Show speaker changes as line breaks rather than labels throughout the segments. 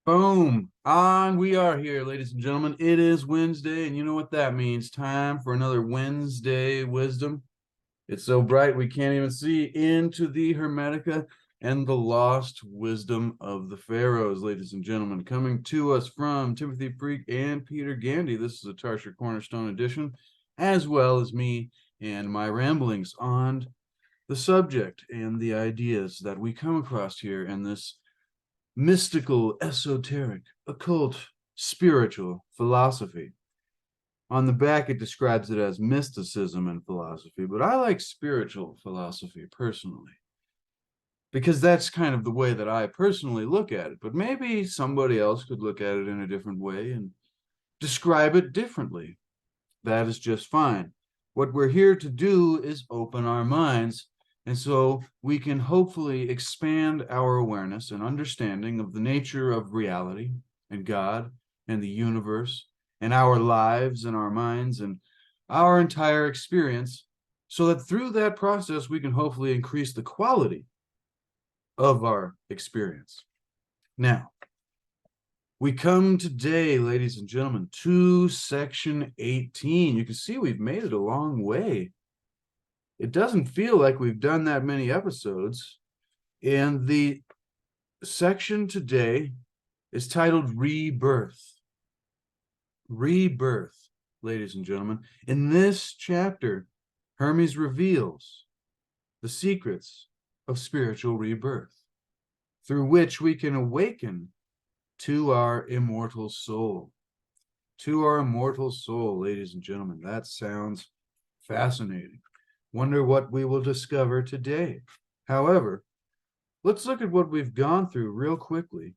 Boom. On we are here, ladies and gentlemen. It is Wednesday, and you know what that means. Time for another Wednesday wisdom. It's so bright we can't even see into the Hermetica and the lost wisdom of the Pharaohs, ladies and gentlemen. Coming to us from Timothy Freke and Peter Gandy. This is a Tarsha Cornerstone edition, as well as me and my ramblings on the subject and the ideas that we come across here in this mystical, esoteric, occult, spiritual philosophy. On the back, it describes it as mysticism and philosophy, but I like spiritual philosophy personally because that's kind of the way that I personally look at it. But maybe somebody else could look at it in a different way and describe it differently. That is just fine. What we're here to do is open our minds, and so we can hopefully expand our awareness and understanding of the nature of reality and God and the universe and our lives and our minds and our entire experience, so that through that process, we can hopefully increase the quality of our experience. Now, we come today, ladies and gentlemen, to section 18. You can see we've made it a long way. It doesn't feel like we've done that many episodes. And the section today is titled Rebirth. Rebirth, ladies and gentlemen. In this chapter, Hermes reveals the secrets of spiritual rebirth, through which we can awaken to our immortal soul. To our immortal soul, ladies and gentlemen. That sounds fascinating. Wonder what we will discover today. However, let's look at what we've gone through real quickly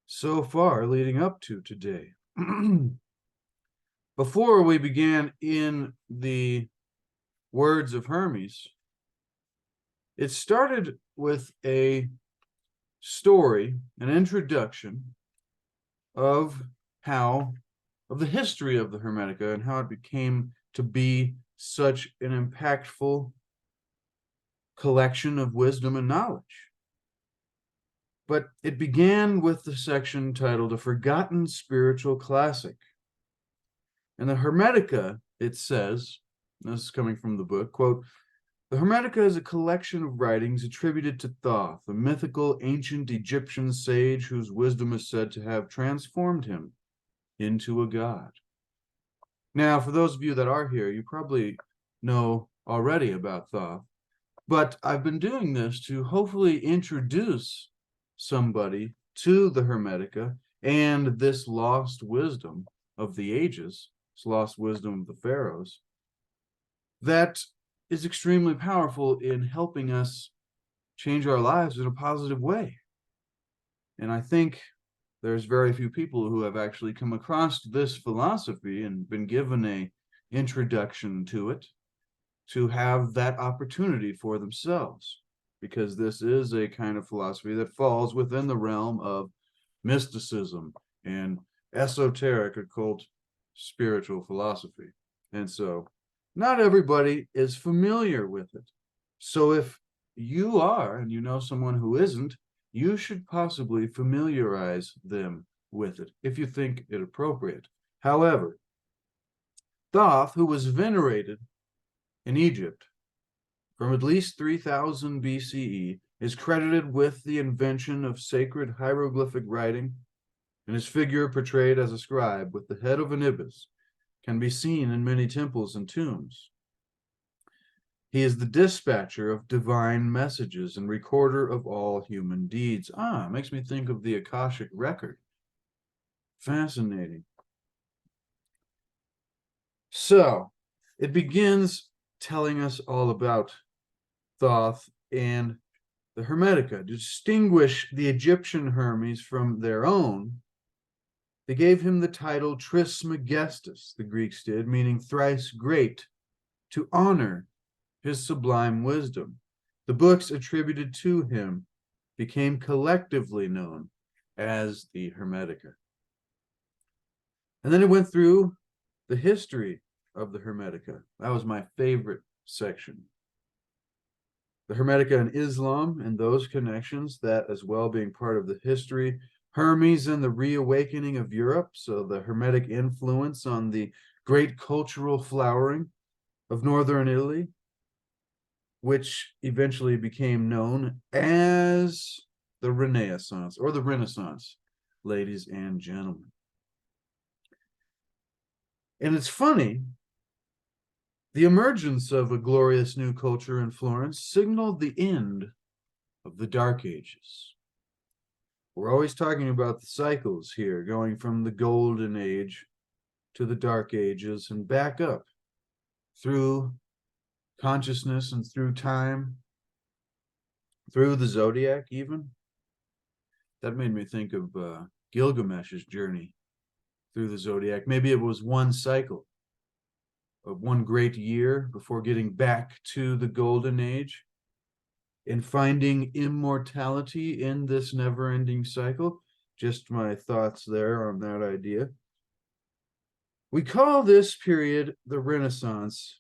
so far leading up to today. Before we began in the words of Hermes, it started with a story, an introduction of the history of the Hermetica and how it became to be such an impactful collection of wisdom and knowledge. But it began with the section titled A Forgotten Spiritual Classic. And the Hermetica, it says, this is coming from the book, quote, "The Hermetica is a collection of writings attributed to Thoth, a mythical ancient Egyptian sage whose wisdom is said to have transformed him into a god." Now, for those of you that are here, you probably know already about Thoth, but I've been doing this to hopefully introduce somebody to the Hermetica and this lost wisdom of the ages, this lost wisdom of the Pharaohs, that is extremely powerful in helping us change our lives in a positive way. And I think there's very few people who have actually come across this philosophy and been given a introduction to it to have that opportunity for themselves, because this is a kind of philosophy that falls within the realm of mysticism and esoteric, occult, spiritual philosophy. And so not everybody is familiar with it. So if you are, and you know someone who isn't, you should possibly familiarize them with it if you think it appropriate. However, Thoth, who was venerated in Egypt from at least 3000 BCE, is credited with the invention of sacred hieroglyphic writing, and his figure, portrayed as a scribe with the head of an ibis, can be seen in many temples and tombs. He is the dispatcher of divine messages and recorder of all human deeds. Makes me think of the Akashic record. Fascinating. So, it begins telling us all about Thoth and the Hermetica. To distinguish the Egyptian Hermes from their own, they gave him the title Trismegistus, the Greeks did, meaning thrice great, to honor his sublime wisdom. The books attributed to him became collectively known as the Hermetica. And then it went through the history of the Hermetica. That was my favorite section. The Hermetica and Islam and those connections, that as well being part of the history Hermes and the reawakening of Europe, so the Hermetic influence on the great cultural flowering of northern Italy, which eventually became known as the Renaissance, or the Renaissance, ladies and gentlemen. And it's funny, the emergence of a glorious new culture in Florence signaled the end of the Dark Ages. We're always talking about the cycles here, going from the Golden Age to the Dark Ages and back up through consciousness and through time, through the zodiac even. That made me think of Gilgamesh's journey through the zodiac. Maybe it was one cycle of one great year before getting back to the Golden Age and finding immortality in this never-ending cycle. Just my thoughts there on that idea. We call this period the Renaissance,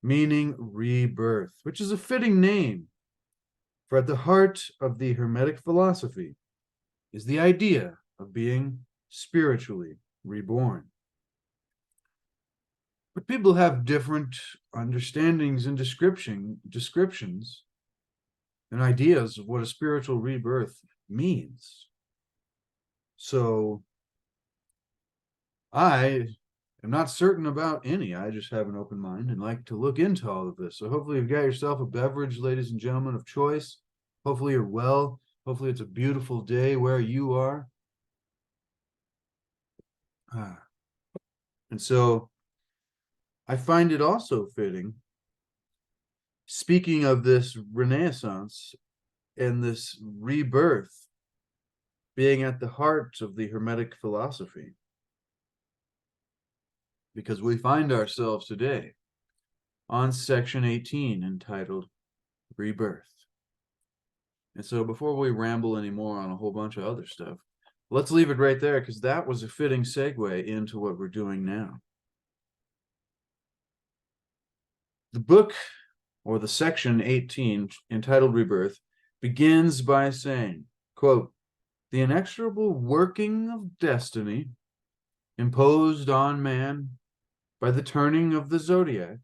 meaning rebirth, which is a fitting name, for at the heart of the Hermetic philosophy is the idea of being spiritually reborn. But people have different understandings and descriptions and ideas of what a spiritual rebirth means. So I am not certain about any. I just have an open mind and like to look into all of this. So hopefully you've got yourself a beverage, ladies and gentlemen, of choice. Hopefully you're well. Hopefully it's a beautiful day where you are. And so I find it also fitting, speaking of this Renaissance and this rebirth being at the heart of the Hermetic philosophy, because we find ourselves today on section 18 entitled Rebirth. And so before we ramble anymore on a whole bunch of other stuff, let's leave it right there, because that was a fitting segue into what we're doing now. The book, or the section 18 entitled Rebirth, begins by saying, quote, "The inexorable working of destiny imposed on man by the turning of the zodiac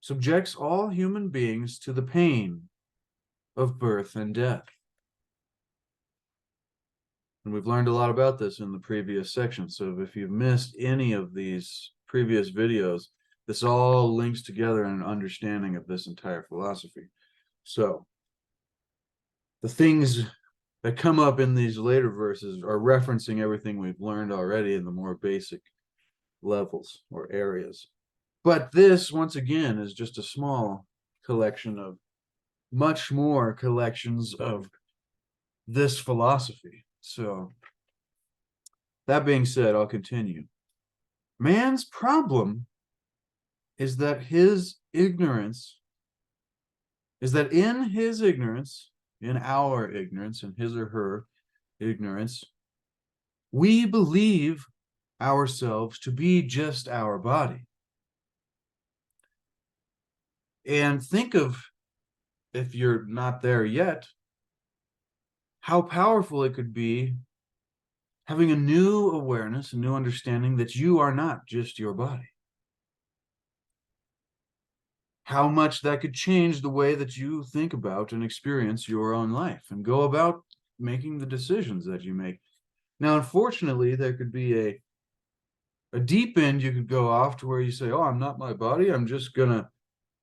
subjects all human beings to the pain of birth and death." And we've learned a lot about this in the previous section. So if you've missed any of these previous videos, this all links together in an understanding of this entire philosophy. So the things that come up in these later verses are referencing everything we've learned already in the more basic levels or areas. But this, once again, is just a small collection of much more collections of this philosophy. So that being said, I'll continue. Man's problem is that in his ignorance, in our ignorance, in his or her ignorance, we believe ourselves to be just our body. And think of, if you're not there yet, how powerful it could be having a new awareness, a new understanding that you are not just your body. How much that could change the way that you think about and experience your own life and go about making the decisions that you make. Now, unfortunately, there could be a deep end you could go off to where you say, oh, I'm not my body. I'm just going to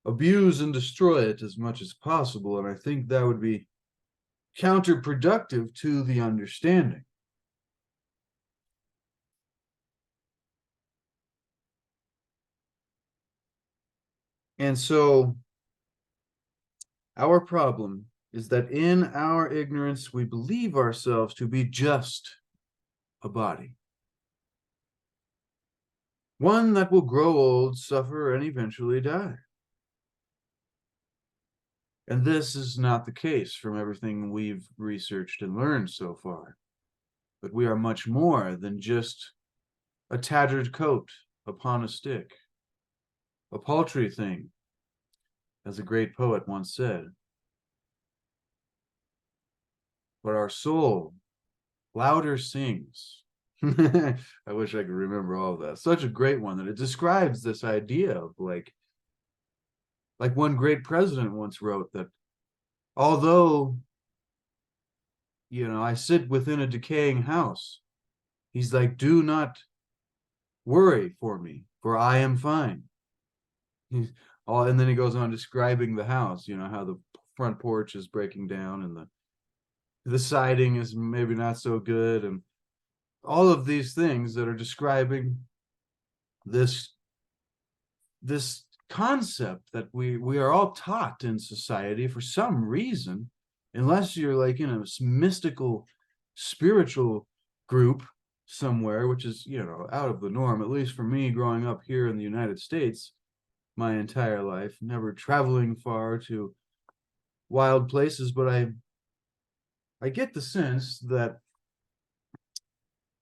abuse and destroy it as much as possible. And I think that would be counterproductive to the understanding. And so our problem is that in our ignorance, we believe ourselves to be just a body. One that will grow old, suffer, and eventually die. And this is not the case from everything we've researched and learned so far. But we are much more than just a tattered coat upon a stick, a paltry thing, as a great poet once said. but our soul louder sings. I wish I could remember all of that. Such a great one that it describes this idea of like one great president once wrote that although, I sit within a decaying house, he's like, do not worry for me, for I am fine. He's all, and then he goes on describing the house, how the front porch is breaking down and the siding is maybe not so good, and all of these things that are describing this concept that we are all taught in society for some reason, unless you're like in a mystical spiritual group somewhere, which is out of the norm, at least for me growing up here in the United States my entire life, never traveling far to wild places. But I get the sense that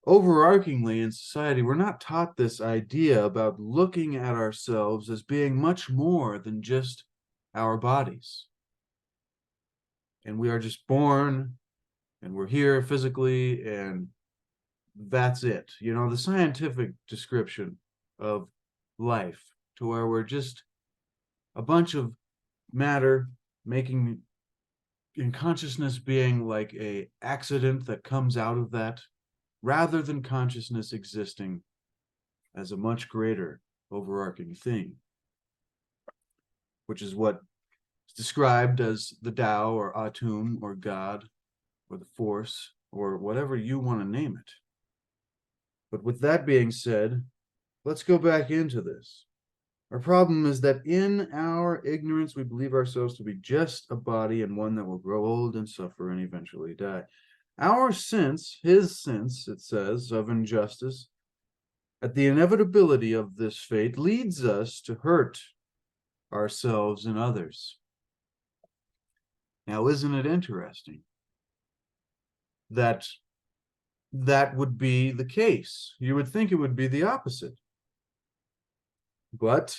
overarchingly in society, we're not taught this idea about looking at ourselves as being much more than just our bodies. And we are just born and we're here physically and that's it. The scientific description of life, to where we're just a bunch of matter making, in consciousness being like a accident that comes out of that, rather than consciousness existing as a much greater overarching thing, which is what is described as the Tao or Atum or God or the Force or whatever you want to name it. But with that being said, let's go back into this. Our problem is that in our ignorance, we believe ourselves to be just a body and one that will grow old and suffer and eventually die. Our sense, his sense, it says, of injustice, at the inevitability of this fate, leads us to hurt ourselves and others. Now, isn't it interesting that that would be the case? You would think it would be the opposite. But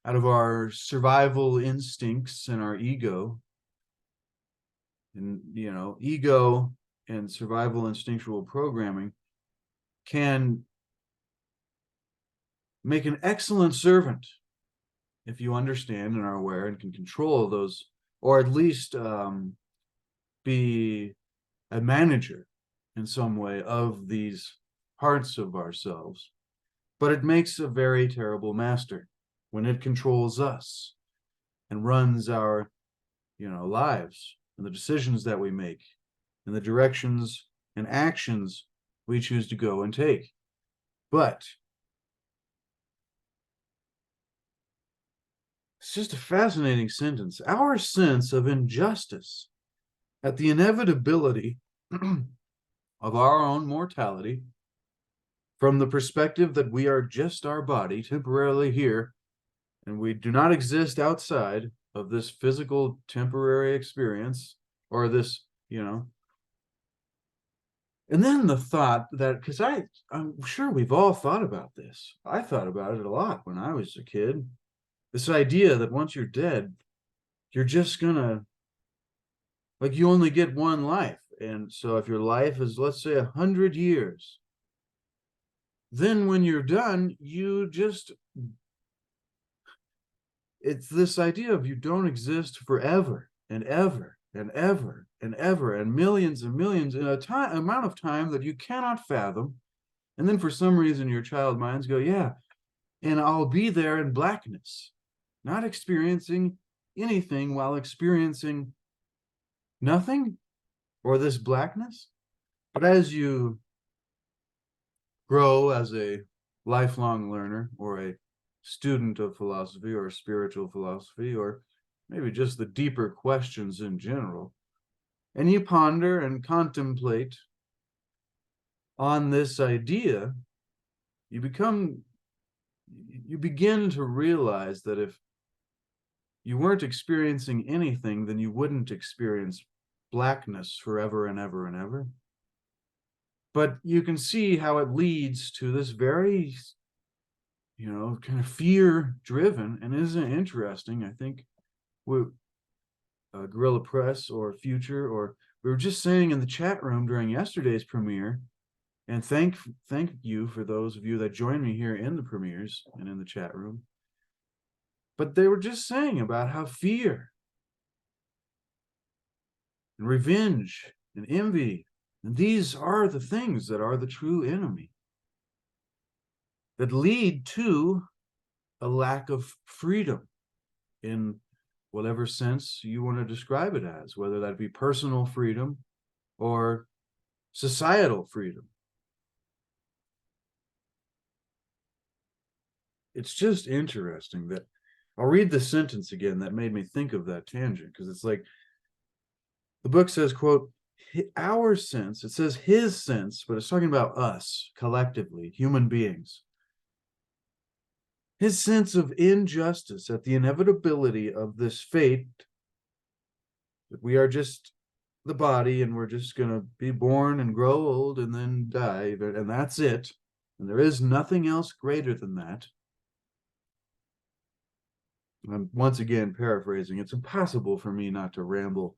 out of our survival instincts and our ego, and ego and survival instinctual programming can make an excellent servant if you understand and are aware and can control those, or at least be a manager in some way of these parts of ourselves. But it makes a very terrible master when it controls us and runs our lives and the decisions that we make and the directions and actions we choose to go and take. But it's just a fascinating sentence. Our sense of injustice at the inevitability of our own mortality, from the perspective that we are just our body temporarily here, and we do not exist outside of this physical temporary experience, or this, And then the thought that, because I'm sure we've all thought about this. I thought about it a lot when I was a kid. This idea that once you're dead, you're just gonna, like, you only get one life. And so if your life is, let's say, 100 years, then when you're done, it's this idea of you don't exist forever and ever and ever and ever and millions in a amount of time that you cannot fathom. And then for some reason your child minds go, yeah, and I'll be there in blackness, not experiencing anything while experiencing nothing or this blackness. But as you grow as a lifelong learner or a student of philosophy or spiritual philosophy, or maybe just the deeper questions in general, and you ponder and contemplate on this idea, you begin to realize that if you weren't experiencing anything, then you wouldn't experience blackness forever and ever and ever. But you can see how it leads to this very, kind of fear-driven, and isn't it interesting? I think with Guerrilla Press or Future or we were just saying in the chat room during yesterday's premiere, and thank you for those of you that joined me here in the premieres and in the chat room. But they were just saying about how fear and revenge and envy, and these are the things that are the true enemy, that lead to a lack of freedom in whatever sense you want to describe it as, whether that be personal freedom or societal freedom. It's just interesting that I'll read the sentence again that made me think of that tangent, because it's like the book says, quote, our sense, it says his sense, but it's talking about us collectively, human beings. His sense of injustice at the inevitability of this fate, that we are just the body and we're just going to be born and grow old and then die, and that's it. And there is nothing else greater than that. I'm once again paraphrasing. It's impossible for me not to ramble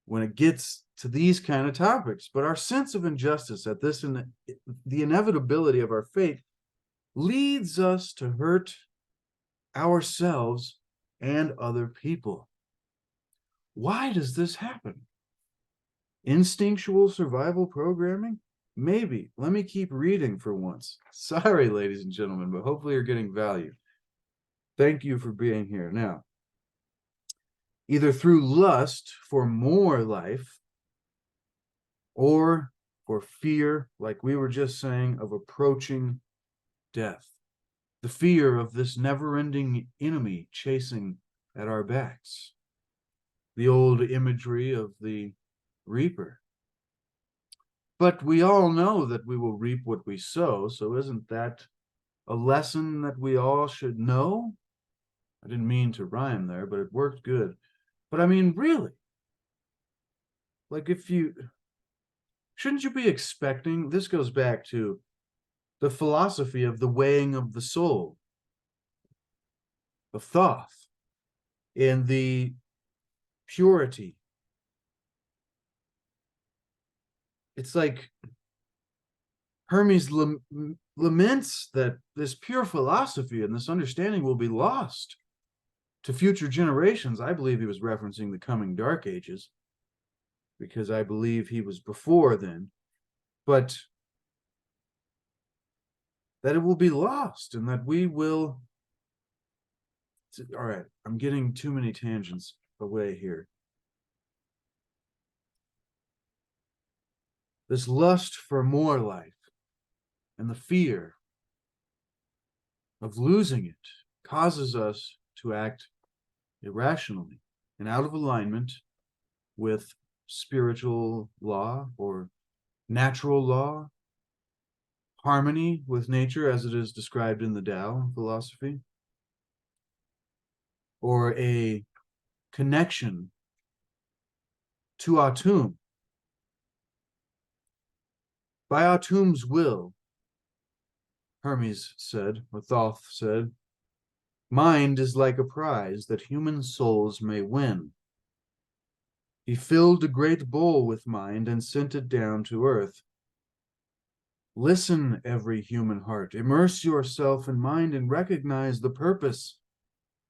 when it gets to these kind of topics, but our sense of injustice at this and the inevitability of our fate leads us to hurt ourselves and other people. Why does this happen? Instinctual survival programming? Maybe. Let me keep reading for once. Sorry, ladies and gentlemen, but hopefully you're getting value. Thank you for being here. Now, either through lust for more life or for fear, like we were just saying, of approaching death. The fear of this never-ending enemy chasing at our backs. The old imagery of the reaper. But we all know that we will reap what we sow, so isn't that a lesson that we all should know? I didn't mean to rhyme there, but it worked good. But I mean, really, like shouldn't you be expecting, this goes back to the philosophy of the weighing of the soul, of Thoth, and the purity. It's like Hermes laments that this pure philosophy and this understanding will be lost to future generations. I believe he was referencing the coming Dark Ages, because I believe he was before then, but that it will be lost and that we will. All right, I'm getting too many tangents away here. This lust for more life and the fear of losing it causes us to act irrationally and out of alignment with spiritual law or natural law, harmony with nature as it is described in the Tao philosophy, or a connection to Atum. By Atum's will, Hermes said, or Thoth said, mind is like a prize that human souls may win. He filled a great bowl with mind and sent it down to earth. Listen, every human heart, immerse yourself in mind and recognize the purpose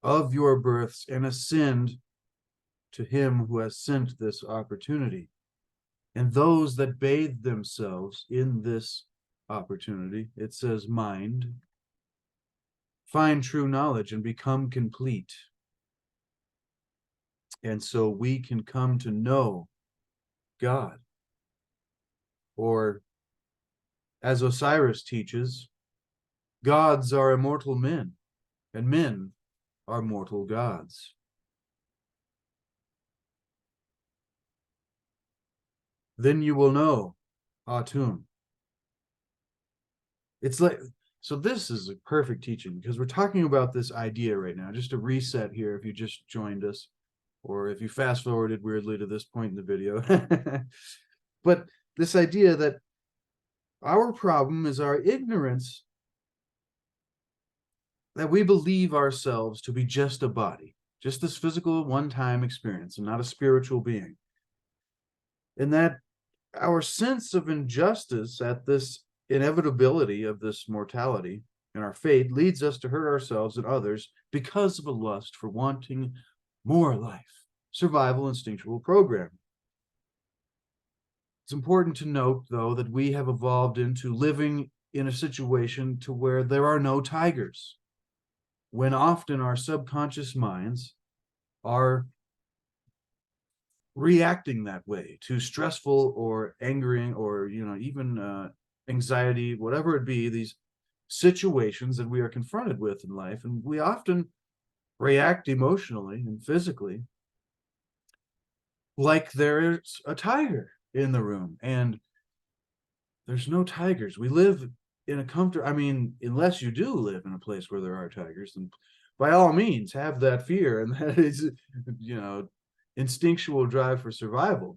of your births and ascend to him who has sent this opportunity. And those that bathe themselves in this opportunity, it says mind, find true knowledge and become complete. And so we can come to know God. Or, as Osiris teaches, gods are immortal men, and men are mortal gods. Then you will know Atum. It's like, so this is a perfect teaching, because we're talking about this idea right now. Just to reset here, if you just joined us, or if you fast forwarded weirdly to this point in the video. But this idea that our problem is our ignorance, that we believe ourselves to be just a body, just this physical one-time experience and not a spiritual being. And that our sense of injustice at this inevitability of this mortality and our fate leads us to hurt ourselves and others because of a lust for wanting more life, survival, instinctual programming. It's important to note, though, that we have evolved into living in a situation to where there are no tigers, when often our subconscious minds are reacting that way to stressful or angering or even anxiety, whatever it be, these situations that we are confronted with in life, and we often react emotionally and physically like there's a tiger in the room, and there's no tigers. We live in a comfort. I mean, unless you do live in a place where there are tigers, then by all means have that fear, and that is, instinctual drive for survival.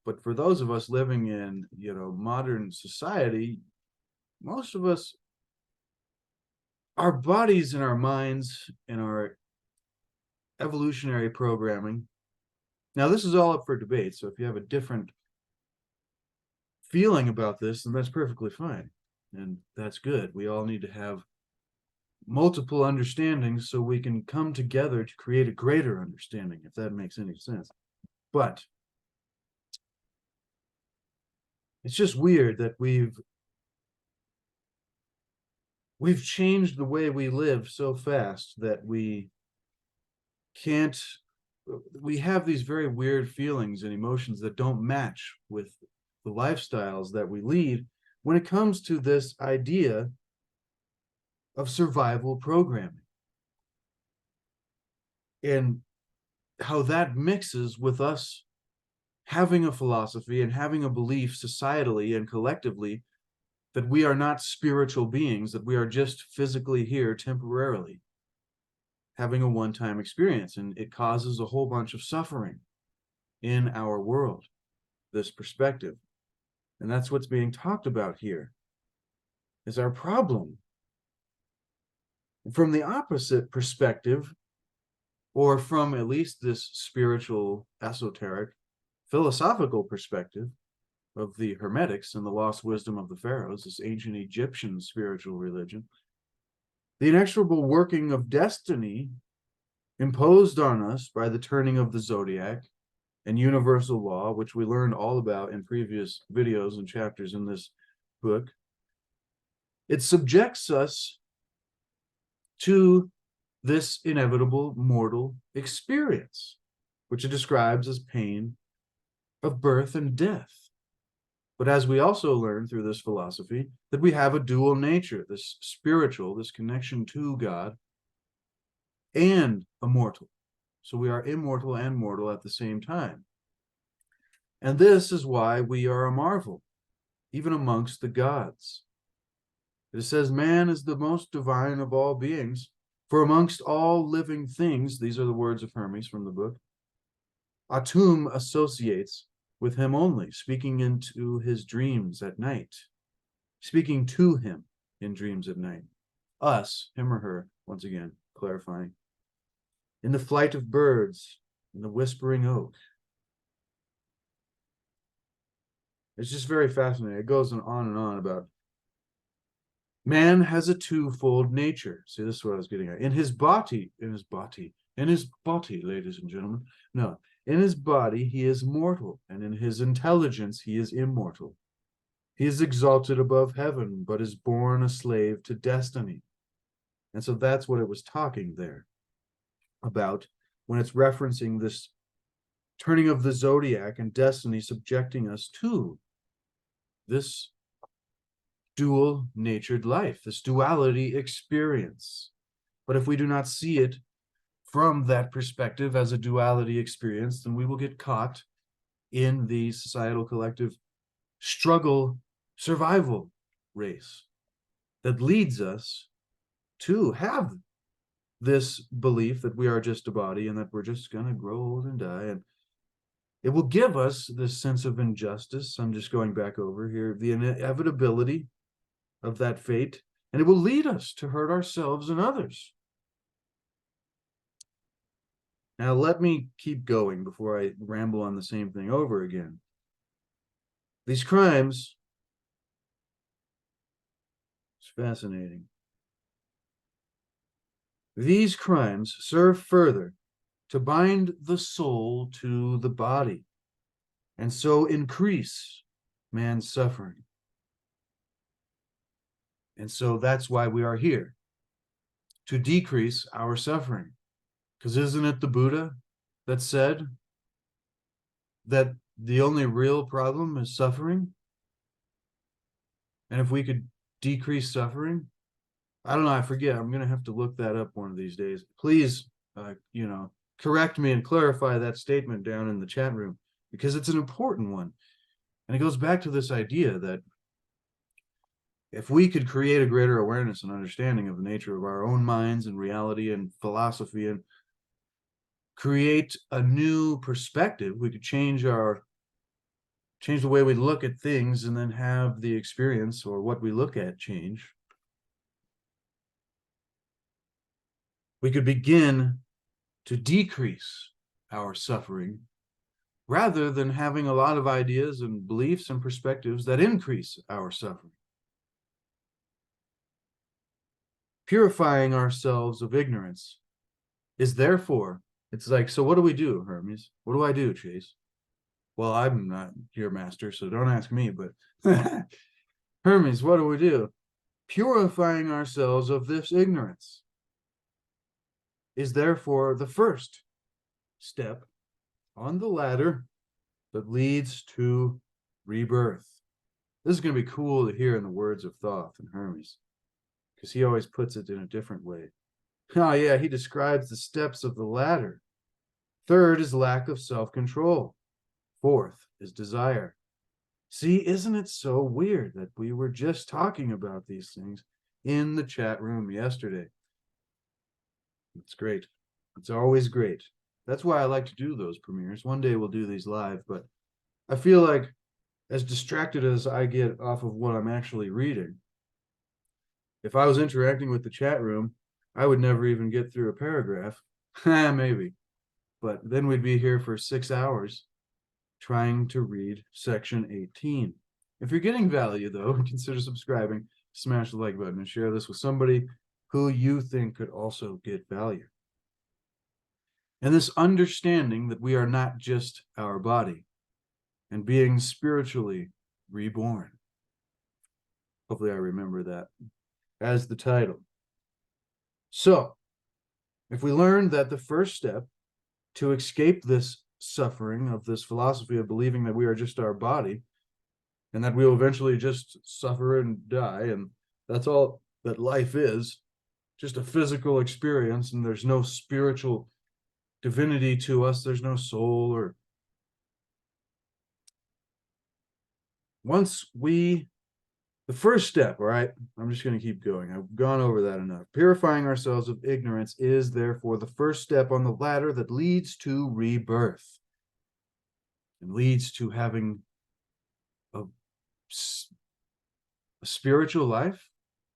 But for those of us living in, modern society, most of us, our bodies and our minds and our evolutionary programming. Now, this is all up for debate. So if you have a different feeling about this, then that's perfectly fine. And that's good. We all need to have multiple understandings so we can come together to create a greater understanding, if that makes any sense. But it's just weird that we've changed the way we live so fast that we have these very weird feelings and emotions that don't match with the lifestyles that we lead when it comes to this idea of survival programming, and how that mixes with us having a philosophy and having a belief societally and collectively that we are not spiritual beings, that we are just physically here temporarily, having a one-time experience, and it causes a whole bunch of suffering in our world, this perspective. And that's what's being talked about here, is our problem. From the opposite perspective, or from at least this spiritual, esoteric, philosophical perspective of the Hermetics and the lost wisdom of the Pharaohs, this ancient Egyptian spiritual religion, the inexorable working of destiny imposed on us by the turning of the zodiac and universal law, which we learned all about in previous videos and chapters in this book, it subjects us to this inevitable mortal experience, which it describes as pain of birth and death. But as we also learn through this philosophy, that we have a dual nature, this spiritual, this connection to God, and immortal. So we are immortal and mortal at the same time. And this is why we are a marvel, even amongst the gods. It says, man is the most divine of all beings, for amongst all living things, these are the words of Hermes from the book, Atum associates with him only, speaking into his dreams at night, speaking to him in dreams at night. Us, him or her, once again, clarifying. In the flight of birds, in the whispering oak. It's just very fascinating. It goes on and on about man has a twofold nature. See, this is what I was getting at. In his body, ladies and gentlemen. No, in his body, he is mortal, and in his intelligence, he is immortal. He is exalted above heaven, but is born a slave to destiny. And so that's what it was talking there about when it's referencing this turning of the zodiac and destiny subjecting us to this dual-natured life, this duality experience. But if we do not see it from that perspective as a duality experience, then we will get caught in the societal collective struggle survival race that leads us to have this belief that we are just a body and that we're just going to grow old and die. And it will give us this sense of injustice. I'm just going back over here, the inevitability of that fate, and it will lead us to hurt ourselves and others. Now, let me keep going before I ramble on the same thing over again. These crimes, it's fascinating. These crimes serve further to bind the soul to the body, and so increase man's suffering. And so that's why we are here, to decrease our suffering. Because isn't it the Buddha that said that the only real problem is suffering? And if we could decrease suffering, I don't know, I forget. I'm going to have to look that up one of these days. Please, correct me and clarify that statement down in the chat room, because it's an important one. And it goes back to this idea that if we could create a greater awareness and understanding of the nature of our own minds and reality and philosophy, and create a new perspective, we could change the way we look at things, and then have the experience or what we look at change. We could begin to decrease our suffering rather than having a lot of ideas and beliefs and perspectives that increase our suffering. Purifying ourselves of ignorance is therefore, it's like, so what do we do, Hermes? What do I do, Chase? Well, I'm not your master, so don't ask me, but Hermes, what do we do? Purifying ourselves of this ignorance is therefore the first step on the ladder that leads to rebirth. This is going to be cool to hear in the words of Thoth and Hermes, because he always puts it in a different way. Oh yeah, he describes the steps of the ladder. Third is lack of self-control. Fourth is desire. See, isn't it so weird that we were just talking about these things in the chat room yesterday? It's great. It's always great. That's why I like to do those premieres. One day we'll do these live, but I feel like as distracted as I get off of what I'm actually reading, if I was interacting with the chat room, I would never even get through a paragraph. Maybe. But then we'd be here for 6 hours trying to read section 18. If you're getting value, though, consider subscribing, smash the like button, and share this with somebody who you think could also get value. And this understanding that we are not just our body and being spiritually reborn. Hopefully I remember that as the title. So, if we learn that the first step to escape this suffering of this philosophy of believing that we are just our body and that we will eventually just suffer and die, and that's all that life is, just a physical experience, and there's no spiritual divinity to us, there's no soul, or the first step, all right, I'm just going to keep going. I've gone over that enough. Purifying ourselves of ignorance is therefore the first step on the ladder that leads to rebirth and leads to having a spiritual life.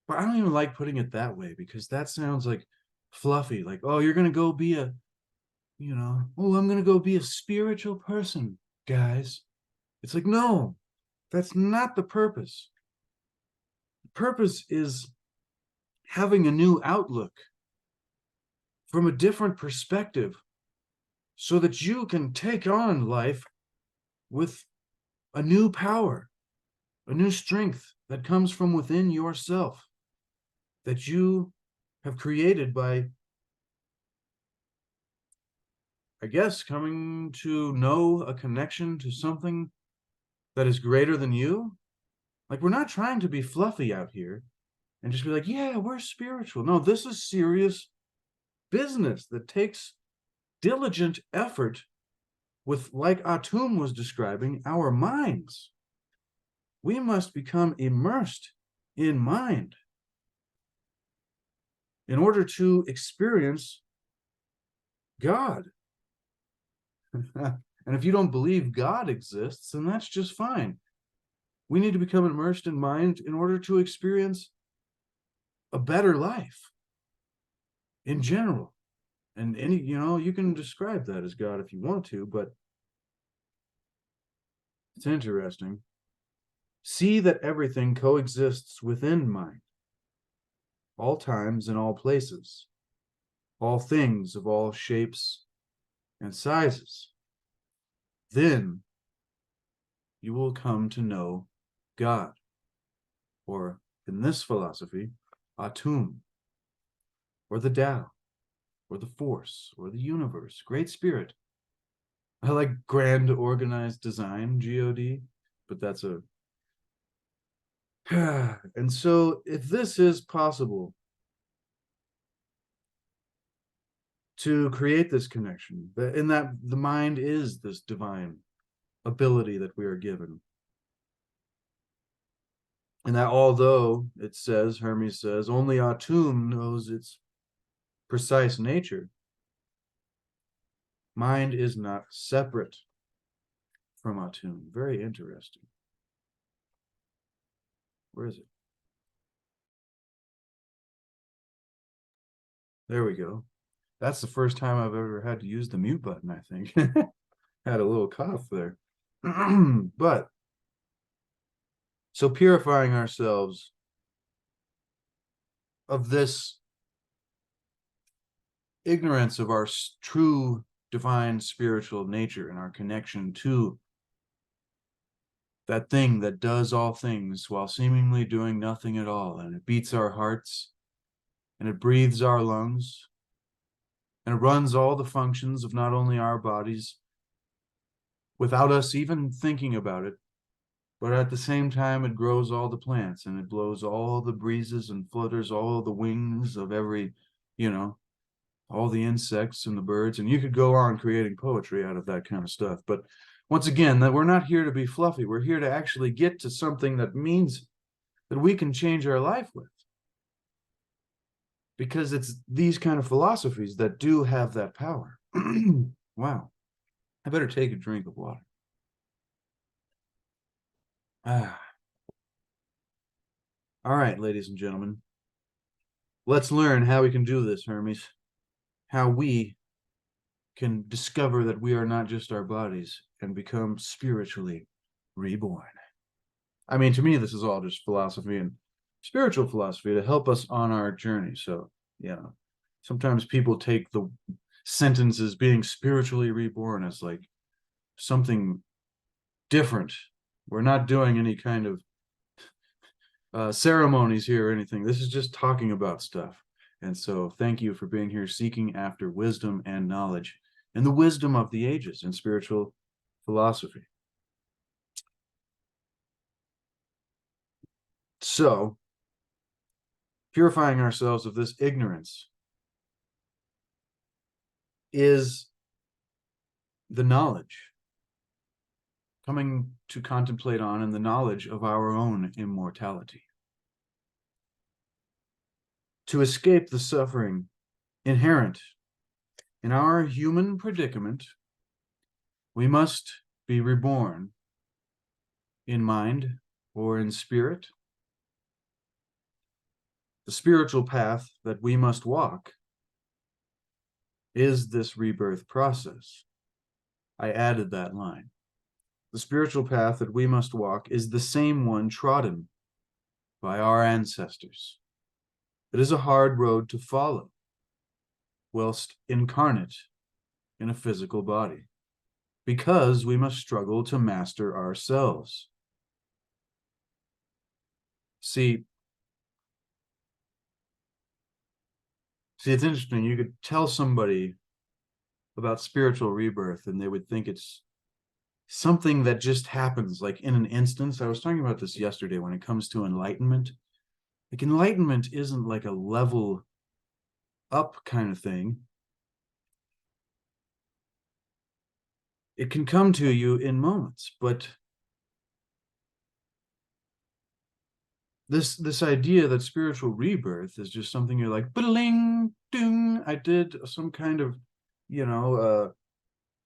But I don't even like putting it that way, because that sounds like fluffy, like, oh, you're going to go be I'm going to go be a spiritual person, guys. It's like, no, that's not the purpose. The purpose is having a new outlook from a different perspective so that you can take on life with a new power, a new strength that comes from within yourself, that you have created by, I guess, coming to know a connection to something that is greater than you. Like, we're not trying to be fluffy out here and just be like, yeah, we're spiritual. No, this is serious business that takes diligent effort with, like Atum was describing, our minds. We must become immersed in mind in order to experience God. And if you don't believe God exists, then that's just fine. We need to become immersed in mind in order to experience a better life in general. And you can describe that as God if you want to, but it's interesting. See that everything coexists within mind, all times and all places, all things of all shapes and sizes. Then you will come to know God, or in this philosophy, Atum, or the Tao, or the Force, or the Universe, Great Spirit. I like Grand Organized Design, GOD, but that's a... And so if this is possible, to create this connection, in that the mind is this divine ability that we are given, and that although it says, Hermes says, only Atum knows its precise nature, mind is not separate from Atum. Very interesting. Where is it? There we go. That's the first time I've ever had to use the mute button, I think. Had a little cough there. But so purifying ourselves of this ignorance of our true divine spiritual nature and our connection to that thing that does all things while seemingly doing nothing at all, and it beats our hearts and it breathes our lungs and it runs all the functions of not only our bodies without us even thinking about it, but at the same time it grows all the plants and it blows all the breezes and flutters all the wings of every, all the insects and the birds. And you could go on creating poetry out of that kind of stuff. But once again, that we're not here to be fluffy. We're here to actually get to something that means that we can change our life with. Because it's these kind of philosophies that do have that power. Wow. I better take a drink of water. All right, ladies and gentlemen. Let's learn how we can do this, Hermes. How we can discover that we are not just our bodies and become spiritually reborn. I mean, to me, this is all just philosophy and spiritual philosophy to help us on our journey. So, sometimes people take the sentences being spiritually reborn as like something different. We're not doing any kind of ceremonies here or anything. This is just talking about stuff. And so thank you for being here, seeking after wisdom and knowledge and the wisdom of the ages in spiritual philosophy. So, purifying ourselves of this ignorance is the knowledge, coming to contemplate on, and the knowledge of our own immortality. To escape the suffering inherent in our human predicament, we must be reborn in mind or in spirit. The spiritual path that we must walk is this rebirth process. I added that line. The spiritual path that we must walk is the same one trodden by our ancestors. It is a hard road to follow whilst incarnate in a physical body, because we must struggle to master ourselves. See, it's interesting. You could tell somebody about spiritual rebirth and they would think it's something that just happens like in an instance. I was talking about this yesterday when it comes to enlightenment. Like, enlightenment isn't like a level up kind of thing. It can come to you in moments, but this idea that spiritual rebirth is just something you're like, bling, ding, I did some kind of,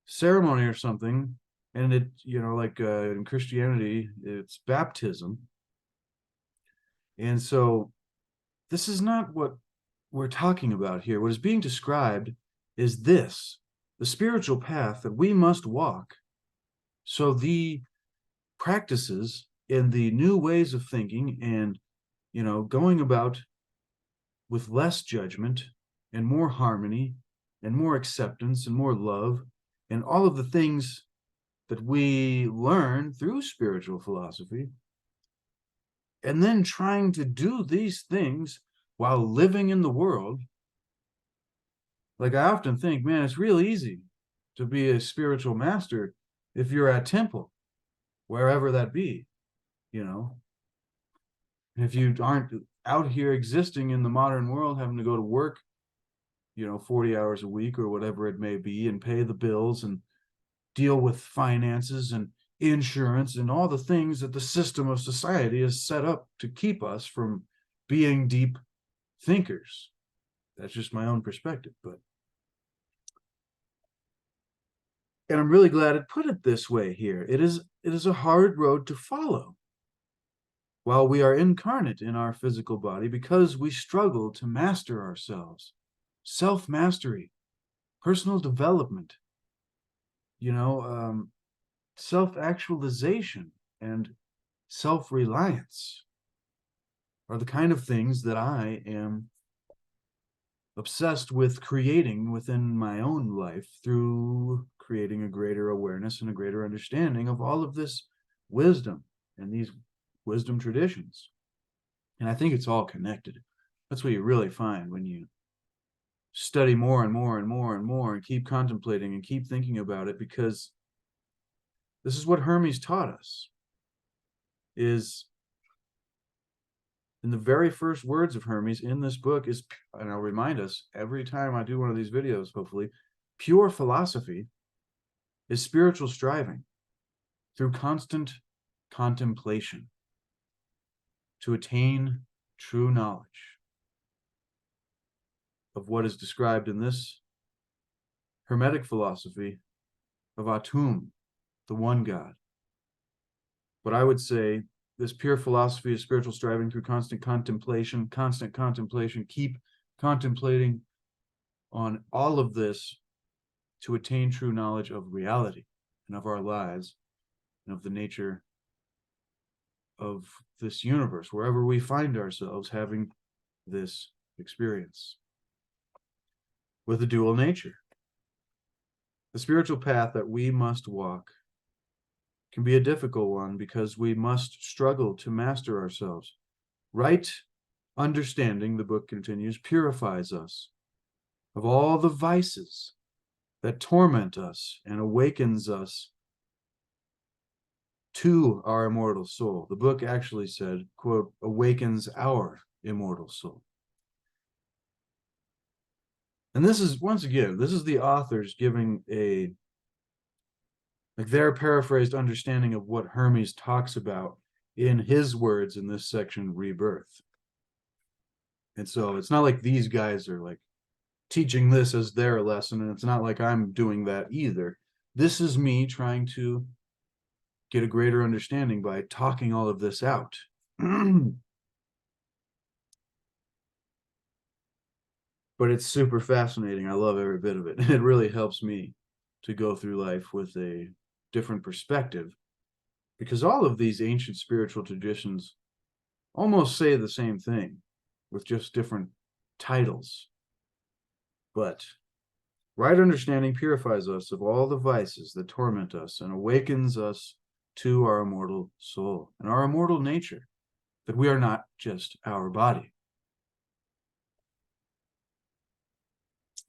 ceremony or something, and it, like in Christianity, it's baptism. And so this is not what we're talking about here. What is being described is this, the spiritual path that we must walk. So the practices in the new ways of thinking and, going about with less judgment and more harmony and more acceptance and more love and all of the things that we learn through spiritual philosophy, and then trying to do these things while living in the world. Like, I often think, man, it's real easy to be a spiritual master if you're at temple, wherever that be, if you aren't out here existing in the modern world, having to go to work, 40 hours a week or whatever it may be, and pay the bills and deal with finances and insurance and all the things that the system of society is set up to keep us from being deep thinkers. That's just my own perspective, and I'm really glad it put it this way here. It is a hard road to follow while we are incarnate in our physical body, because we struggle to master ourselves. Self-mastery, personal development, self-actualization, and self-reliance are the kind of things that I am obsessed with creating within my own life through creating a greater awareness and a greater understanding of all of this wisdom and these wisdom traditions. And I think it's all connected. That's what you really find when you study more and more and more and more and keep contemplating and keep thinking about it, because this is what Hermes taught us. Is in the very first words of Hermes in this book is, and I'll remind us every time I do one of these videos, hopefully, pure philosophy is spiritual striving through constant contemplation to attain true knowledge of what is described in this Hermetic philosophy of Atum, the one God. But I would say this pure philosophy of spiritual striving through constant contemplation, keep contemplating on all of this to attain true knowledge of reality and of our lives and of the nature of this universe, wherever we find ourselves having this experience with a dual nature. The spiritual path that we must walk can be a difficult one because we must struggle to master ourselves. Right understanding, the book continues, purifies us of all the vices that torment us and awakens us to our immortal soul. The book actually said, quote, awakens our immortal soul. And this is, once again, this is the authors giving their paraphrased understanding of what Hermes talks about in his words in this section, Rebirth. And so it's not like these guys are like teaching this as their lesson, and it's not like I'm doing that either. This is me trying to get a greater understanding by talking all of this out. But it's super fascinating. I love every bit of it. It really helps me to go through life with a different perspective, because all of these ancient spiritual traditions almost say the same thing with just different titles. But right understanding purifies us of all the vices that torment us and awakens us to our immortal soul and our immortal nature, that we are not just our body.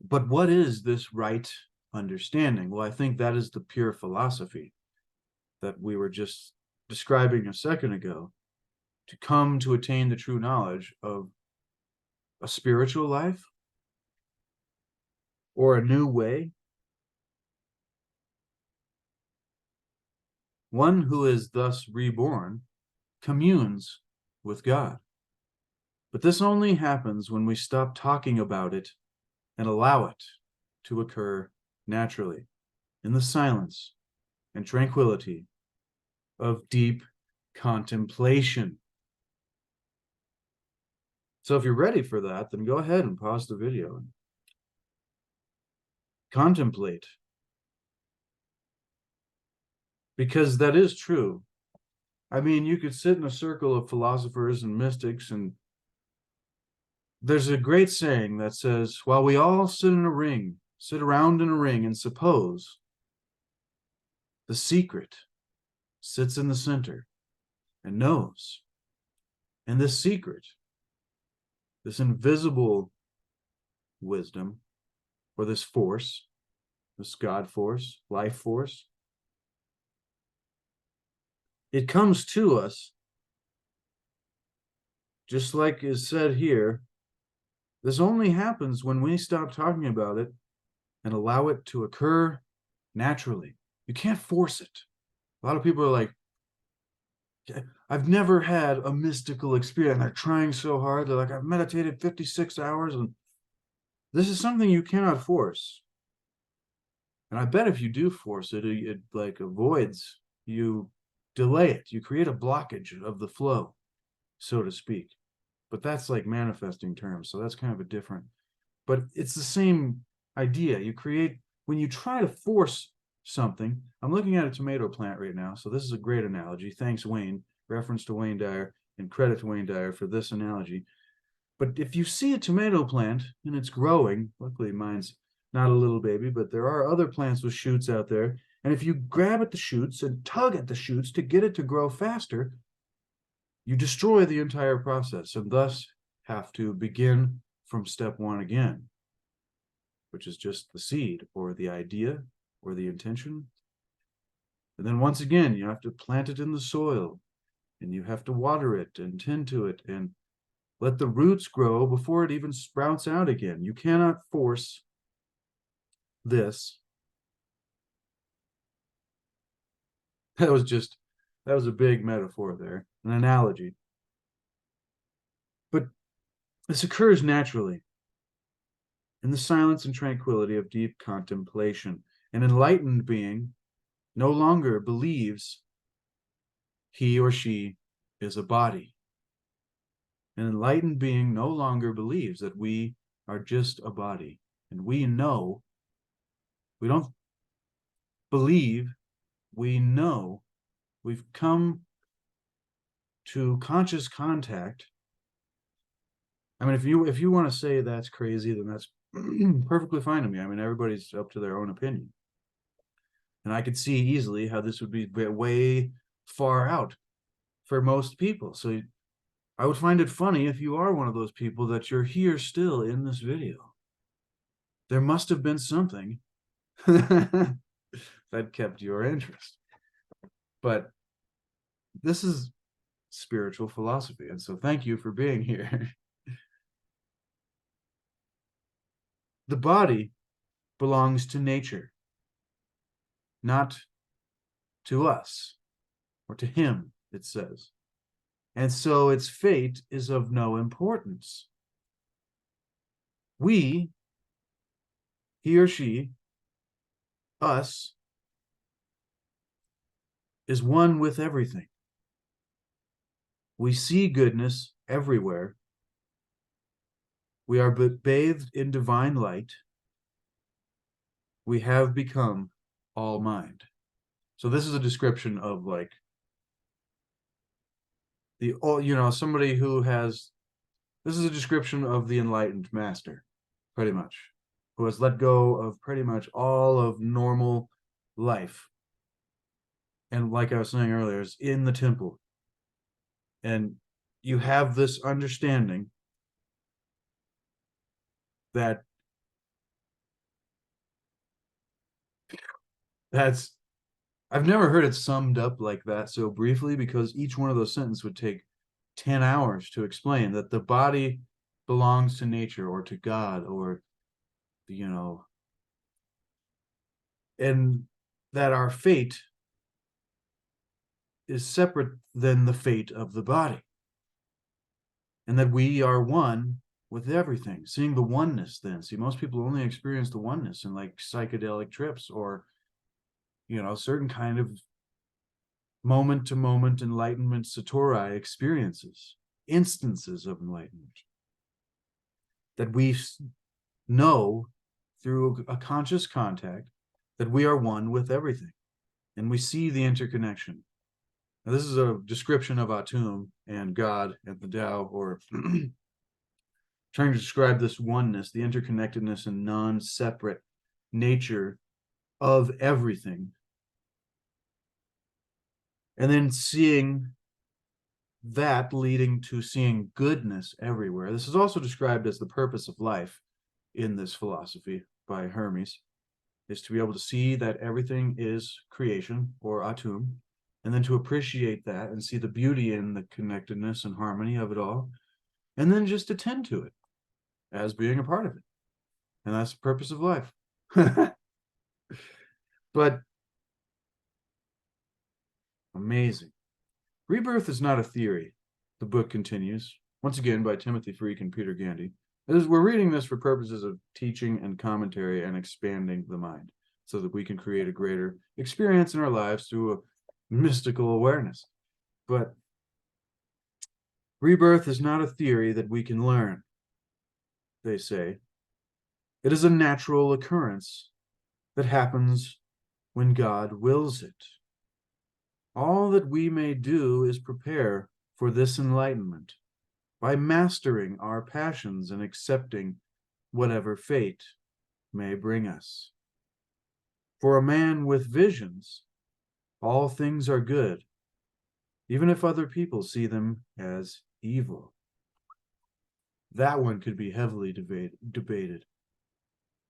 But what is this right understanding? Well, I think that is the pure philosophy that we were just describing a second ago, to come to attain the true knowledge of a spiritual life or a new way. One who is thus reborn communes with God. But this only happens when we stop talking about it and allow it to occur naturally in the silence and tranquility of deep contemplation. So if you're ready for that, then go ahead and pause the video and contemplate. Because that is true. I mean, you could sit in a circle of philosophers and mystics, and there's a great saying that says, while we all sit around in a ring, and suppose the secret sits in the center and knows. And this secret, this invisible wisdom, or this force, this God force, life force, it comes to us, just like is said here. This only happens when we stop talking about it and allow it to occur naturally. You can't force it. A lot of people are like, I've never had a mystical experience. They're trying so hard. They're like, I've meditated 56 hours, and this is something you cannot force. And I bet if you do force it, it like avoids, you delay it. You create a blockage of the flow, so to speak. But that's like manifesting terms. So that's kind of a different, but it's the same idea. You create, when you try to force something, I'm looking at a tomato plant right now. So this is a great analogy. Thanks, Wayne. Reference to Wayne Dyer, and credit to Wayne Dyer for this analogy. But if you see a tomato plant and it's growing, luckily mine's not a little baby, but there are other plants with shoots out there. And if you grab at the shoots and tug at the shoots to get it to grow faster, you destroy the entire process, and thus have to begin from step one again, which is just the seed or the idea or the intention. And then once again, you have to plant it in the soil, and you have to water it and tend to it and let the roots grow before it even sprouts out again. You cannot force this. That was a big metaphor there, an analogy. But this occurs naturally in the silence and tranquility of deep contemplation. An enlightened being no longer believes he or she is a body. An enlightened being no longer believes that we are just a body. And we know, we don't believe, we know. We've come to conscious contact. I mean, if you want to say that's crazy, then that's perfectly fine to me. I mean, everybody's up to their own opinion. And I could see easily how this would be way far out for most people. So I would find it funny if you are one of those people that you're here still in this video. There must have been something that kept your interest. But this is spiritual philosophy, and so thank you for being here. The body belongs to nature, not to us or to him, it says. And so its fate is of no importance. We, he or she, us, is one with everything. We see goodness everywhere. We are bathed in divine light. We have become all mind. So this is a description of like the, somebody who has, this is a description of the enlightened master, pretty much, who has let go of pretty much all of normal life. And like I was saying earlier, is in the temple. And you have this understanding that I've never heard it summed up like that so briefly, because each one of those sentences would take 10 hours to explain that the body belongs to nature or to God, or, and that our fate is separate than the fate of the body, and that we are one with everything. Seeing the oneness then. See, most people only experience the oneness in like psychedelic trips, or, certain kind of moment to moment enlightenment satori experiences, instances of enlightenment that we know through a conscious contact that we are one with everything, and we see the interconnection. Now, this is a description of Atum and God and the Tao, or trying to describe this oneness, the interconnectedness and non-separate nature of everything. And then seeing that leading to seeing goodness everywhere. This is also described as the purpose of life in this philosophy by Hermes, is to be able to see that everything is creation, or Atum, and then to appreciate that and see the beauty in the connectedness and harmony of it all, and then just attend to it as being a part of it. And that's the purpose of life. But amazing. Rebirth is not a theory, the book continues, once again by Timothy Freke and Peter Gandy. We're reading this for purposes of teaching and commentary and expanding the mind so that we can create a greater experience in our lives through a mystical awareness. But rebirth is not a theory that we can learn, they say. It is a natural occurrence that happens when God wills it. All that we may do is prepare for this enlightenment by mastering our passions and accepting whatever fate may bring us. For a man with visions, all things are good, even if other people see them as evil. That one could be heavily debated.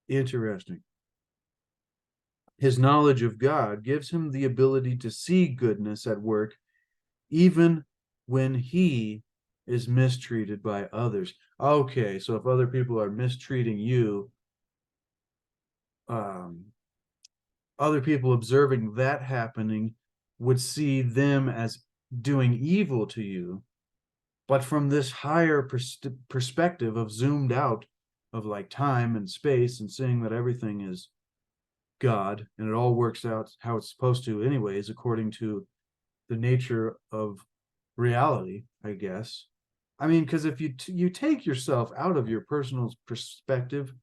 Interesting. His knowledge of God gives him the ability to see goodness at work, even when he is mistreated by others. Okay, so if other people are mistreating you, other people observing that happening would see them as doing evil to you. But from this higher perspective of zoomed out of like time and space and seeing that everything is God and it all works out how it's supposed to anyways, according to the nature of reality, I guess. I mean, because if you take yourself out of your personal perspective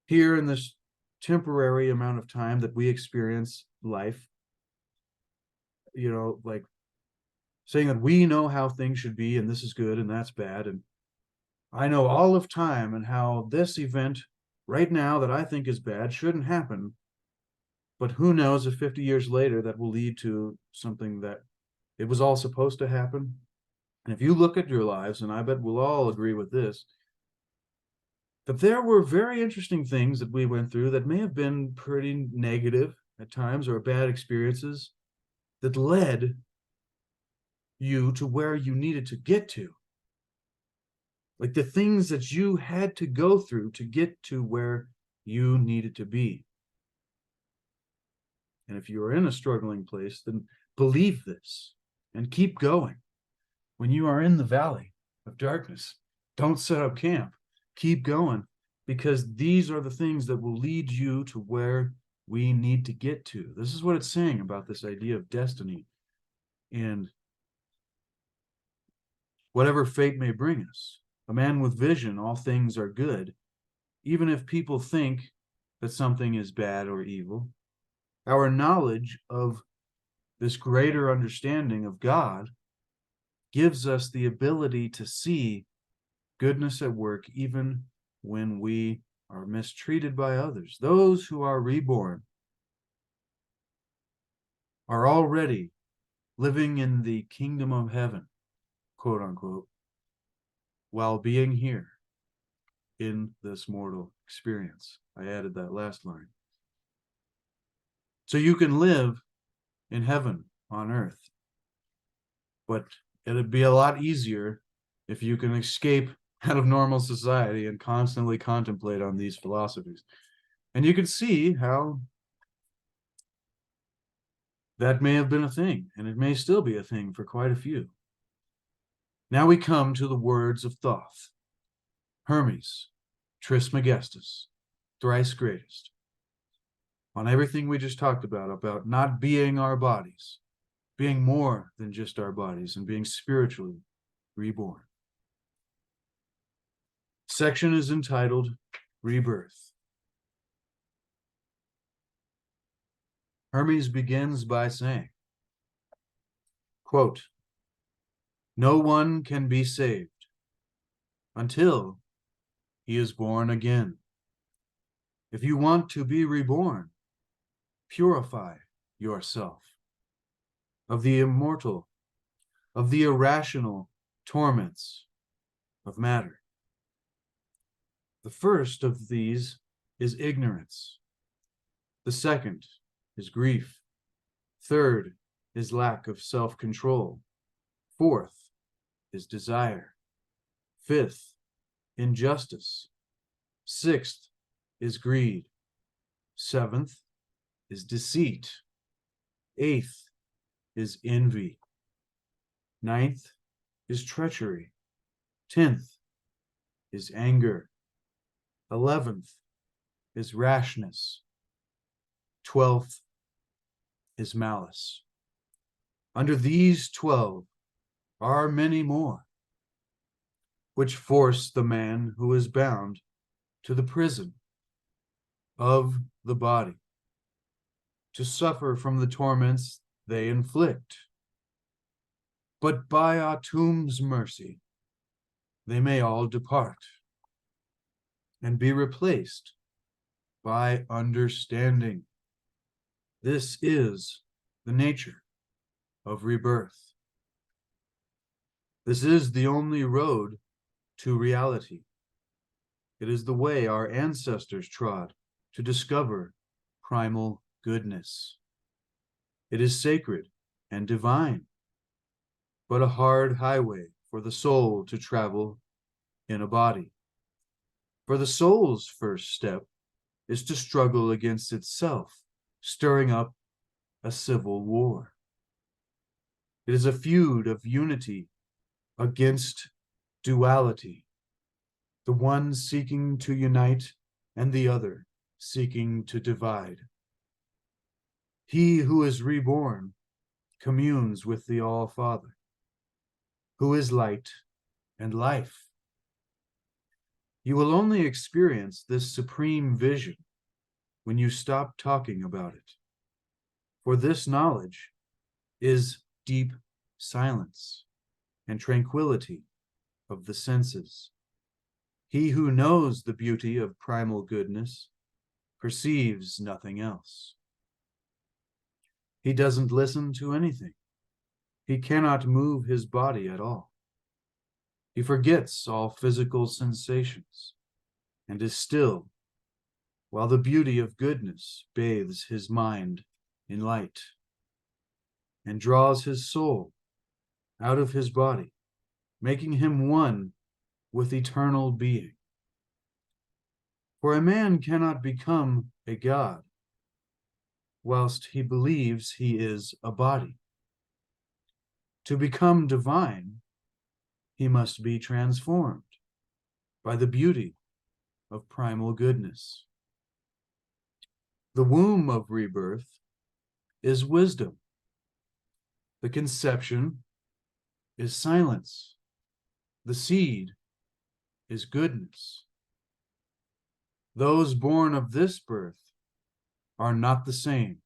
here in this temporary amount of time that we experience life, you know, like saying that we know how things should be and this is good and that's bad, and I know all of time and how this event right now that I think is bad shouldn't happen, but who knows if 50 years later that will lead to something that it was all supposed to happen. And if you look at your lives, and I bet we'll all agree with this, that there were very interesting things that we went through that may have been pretty negative at times or bad experiences that led you to where you needed to get to. Like the things that you had to go through to get to where you needed to be. And if you are in a struggling place, then believe this and keep going. When you are in the valley of darkness, don't set up camp. Keep going, because these are the things that will lead you to where we need to get to. This is what it's saying about this idea of destiny and whatever fate may bring us. A man with vision, all things are good, even if people think that something is bad or evil. Our knowledge of this greater understanding of God gives us the ability to see goodness at work even when we are mistreated by others. Those who are reborn are already living in the kingdom of heaven, quote unquote, while being here in this mortal experience. I added that last line. So you can live in heaven on earth, but it'd be a lot easier if you can escape out of normal society and constantly contemplate on these philosophies. And you can see how that may have been a thing, and it may still be a thing for quite a few. Now we come to the words of Thoth. Hermes, Trismegistus, thrice greatest. On everything we just talked about not being our bodies, being more than just our bodies, and being spiritually reborn. Section is entitled Rebirth. Hermes begins by saying, Quote, "No one can be saved until he is born again. If you want to be reborn, purify yourself of the immortal, of the irrational torments of matter. The first of these is ignorance. The second is grief. Third is lack of self-control. Fourth is desire. Fifth, injustice. Sixth is greed. Seventh is deceit. Eighth is envy. Ninth is treachery. 10th is anger. 11th is rashness. 12th is malice. Under these 12 are many more, which force the man who is bound to the prison of the body to suffer from the torments they inflict. But by Atum's mercy, they may all depart and be replaced by understanding. This is the nature of rebirth. This is the only road to reality. It is the way our ancestors trod to discover primal goodness. It is sacred and divine, but a hard highway for the soul to travel in a body. For the soul's first step is to struggle against itself, stirring up a civil war. It is a feud of unity against duality, the one seeking to unite and the other seeking to divide. He who is reborn communes with the All-Father, who is light and life. You will only experience this supreme vision when you stop talking about it. For this knowledge is deep silence and tranquility of the senses. He who knows the beauty of primal goodness perceives nothing else. He doesn't listen to anything. He cannot move his body at all. He forgets all physical sensations and is still, while the beauty of goodness bathes his mind in light and draws his soul out of his body, making him one with eternal being. For a man cannot become a god whilst he believes he is a body. To become divine, he must be transformed by the beauty of primal goodness. The womb of rebirth is wisdom. The conception is silence. The seed is goodness. Those born of this birth are not the same.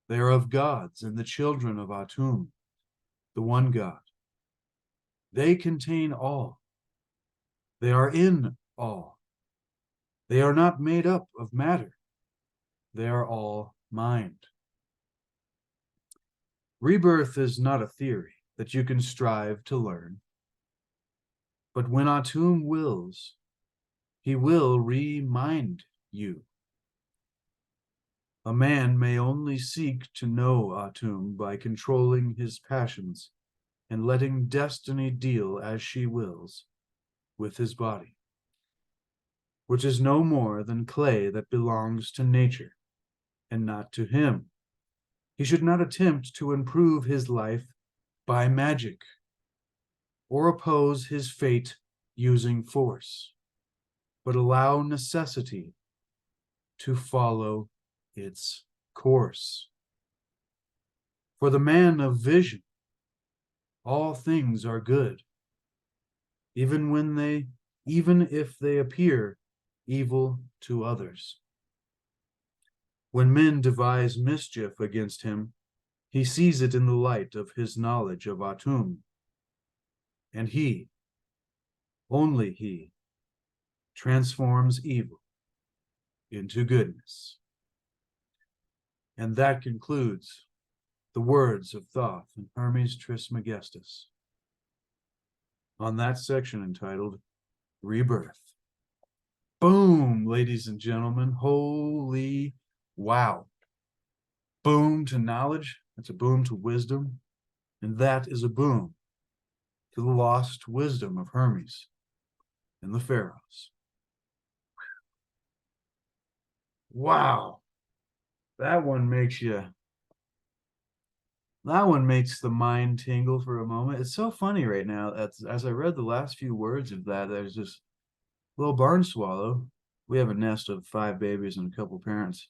They are of gods and the children of Atum, the one God. They contain all. They are in all. They are not made up of matter. They are all mind. Rebirth is not a theory that you can strive to learn. But when Atum wills, he will remind you. A man may only seek to know Atum by controlling his passions and letting destiny deal as she wills with his body, which is no more than clay that belongs to nature and not to him. He should not attempt to improve his life by magic or oppose his fate using force, but allow necessity to follow its course. For the man of vision, all things are good, even if they appear evil to others. When men devise mischief against him, He sees it in the light of his knowledge of Atum. And he, only he, transforms evil into goodness. And that concludes the words of Thoth and Hermes Trismegistus on that section entitled Rebirth. Boom, ladies and gentlemen. Holy wow. Boom to knowledge. That's a boom to wisdom. And that is a boom to the lost wisdom of Hermes and the Pharaohs. Wow. That one makes the mind tingle for a moment. It's so funny right now. As I read the last few words of that, there's this little barn swallow. We have a nest of 5 babies and a couple parents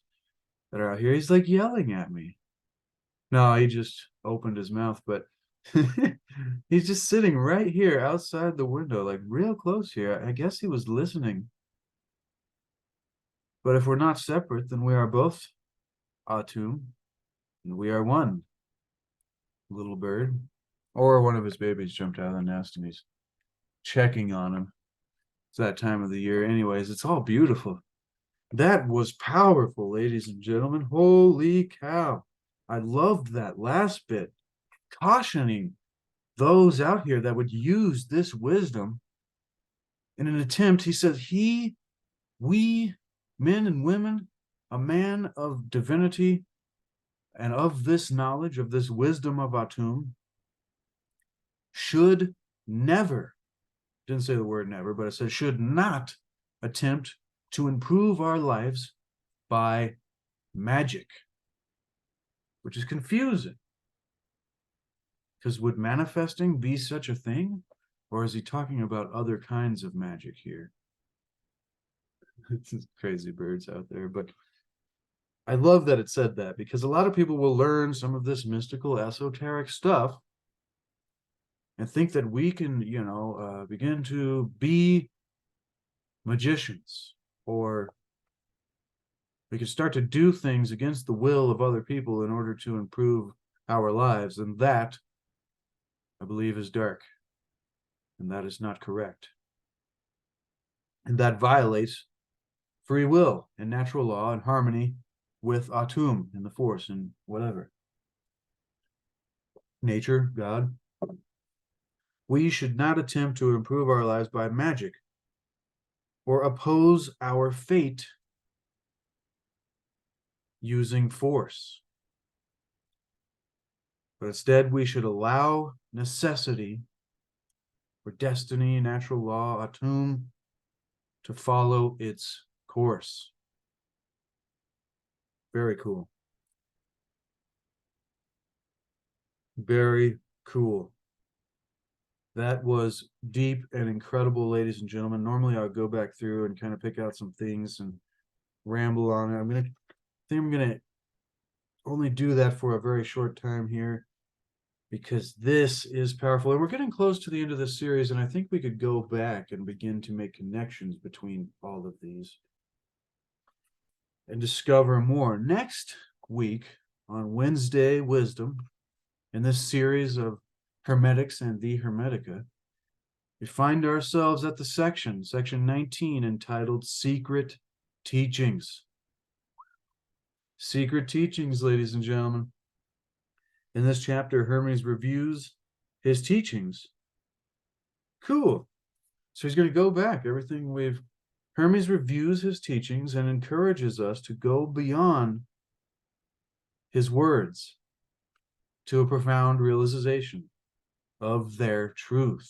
that are out here. He's like yelling at me. No, he just opened his mouth, but he's just sitting right here outside the window, like real close here. I guess he was listening. But if we're not separate, then we are both Atum, and we are one, little bird. Or one of his babies jumped out of the nest and he's checking on him. It's that time of the year. Anyways, it's all beautiful. That was powerful, ladies and gentlemen. Holy cow. I loved that last bit, cautioning those out here that would use this wisdom in an attempt. He says, we, men and women, a man of divinity and of this knowledge, of this wisdom of Atum, should never, didn't say the word never, but it says should not attempt to improve our lives by magic, which is confusing. Because would manifesting be such a thing? Or is he talking about other kinds of magic here? It's crazy birds out there. But I love that it said that, because a lot of people will learn some of this mystical, esoteric stuff and think that we can, begin to be magicians, or we can start to do things against the will of other people in order to improve our lives. And that, I believe, is dark. And that is not correct. And that violates free will and natural law and harmony with Atum and the force and whatever. Nature, God. We should not attempt to improve our lives by magic or oppose our fate using force. But instead, we should allow necessity or destiny, natural law, Atum, to follow its course. Very cool. Very cool. That was deep and incredible, ladies and gentlemen. Normally, I'll go back through and kind of pick out some things and ramble on it. I'm gonna only do that for a very short time here, because this is powerful. And we're getting close to the end of this series, and I think we could go back and begin to make connections between all of these and discover more. Next week, on Wednesday Wisdom, in this series of Hermetics and the Hermetica, we find ourselves at the section 19, entitled Secret Teachings. Secret Teachings, ladies and gentlemen. In this chapter, Hermes reviews his teachings. Cool. So he's going to go back. Hermes reviews his teachings and encourages us to go beyond his words to a profound realization of their truth.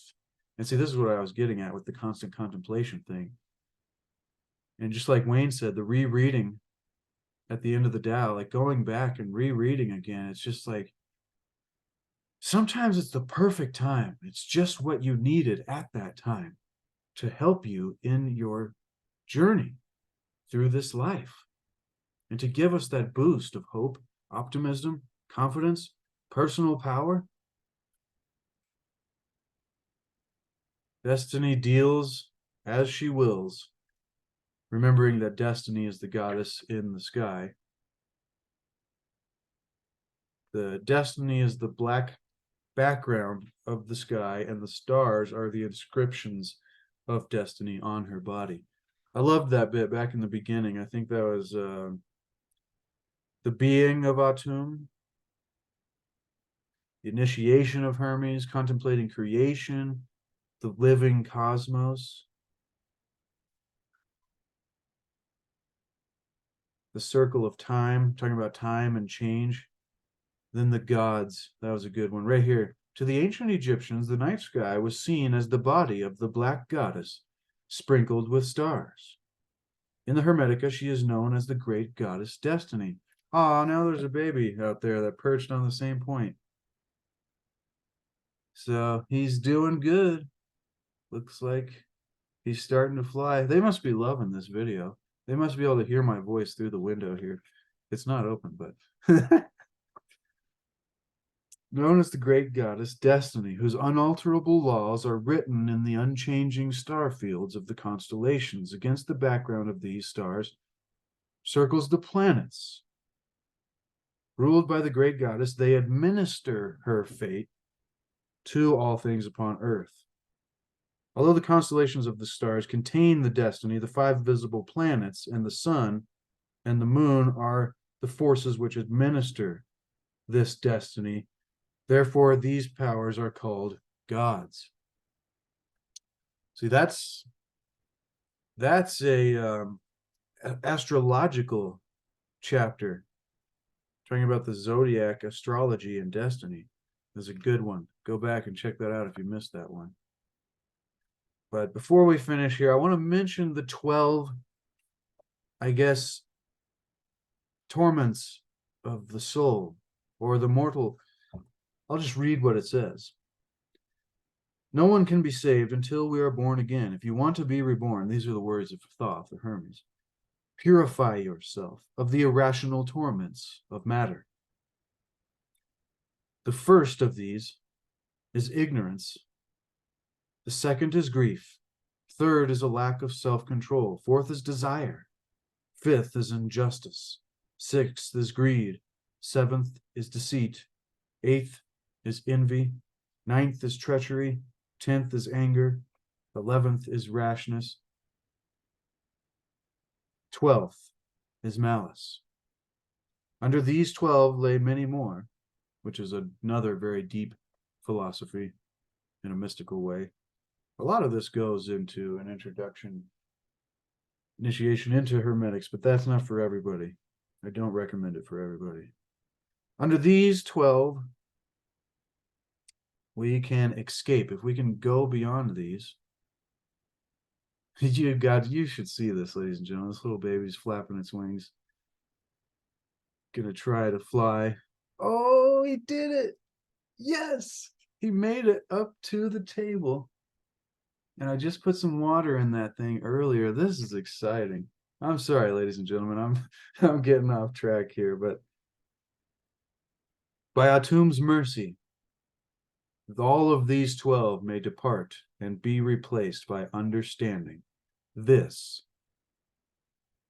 And see, this is what I was getting at with the constant contemplation thing. And just like Wayne said, the rereading at the end of the Tao, like going back and rereading again, it's just like, sometimes it's the perfect time. It's just what you needed at that time to help you in your journey through this life, and to give us that boost of hope, optimism, confidence, personal power. Destiny deals as she wills, remembering that destiny is the goddess in the sky. The destiny is the black background of the sky, and the stars are the inscriptions of destiny on her body. I loved that bit back in the beginning. I think that was the being of Atum, the initiation of Hermes, contemplating creation, the living cosmos, the circle of time, talking about time and change. Then the gods, that was a good one right here. To the ancient Egyptians, the night sky was seen as the body of the black goddess, sprinkled with stars. In the Hermetica, she is known as the great goddess Destiny. Ah, now there's a baby out there that perched on the same point. So he's doing good. Looks like he's starting to fly. They must be loving this video. They must be able to hear my voice through the window here. It's not open, but known as the great goddess Destiny, whose unalterable laws are written in the unchanging star fields of the constellations. Against the background of these stars circles the planets. Ruled by the great goddess, they administer her fate to all things upon earth. Although the constellations of the stars contain the destiny, the 5 visible planets and the sun and the moon are the forces which administer this destiny. Therefore, these powers are called gods. See, that's a astrological chapter talking about the zodiac, astrology, and destiny. Is a good one. Go back and check that out if you missed that one. But before we finish here, I want to mention the 12, I guess, torments of the soul or the mortal. I'll just read what it says. No one can be saved until we are born again. If you want to be reborn, these are the words of Thoth, the Hermes. Purify yourself of the irrational torments of matter. The first of these is ignorance. The second is grief. Third is a lack of self-control. Fourth is desire. Fifth is injustice. Sixth is greed. Seventh is deceit. Eighth is envy. Ninth is treachery. 10th is anger. 11th is rashness. 12th is malice. Under these 12 lay many more, which is another very deep philosophy in a mystical way. A lot of this goes into an initiation into Hermetics, but that's not for everybody. I don't recommend it for everybody. Under these 12, we can escape. If we can go beyond these, you should see this, ladies and gentlemen. This little baby's flapping its wings. Gonna try to fly. Oh, he did it. Yes, he made it up to the table. And I just put some water in that thing earlier. This is exciting. I'm sorry, ladies and gentlemen. I'm getting off track here, but by Atum's mercy, all of these 12 may depart and be replaced by understanding. This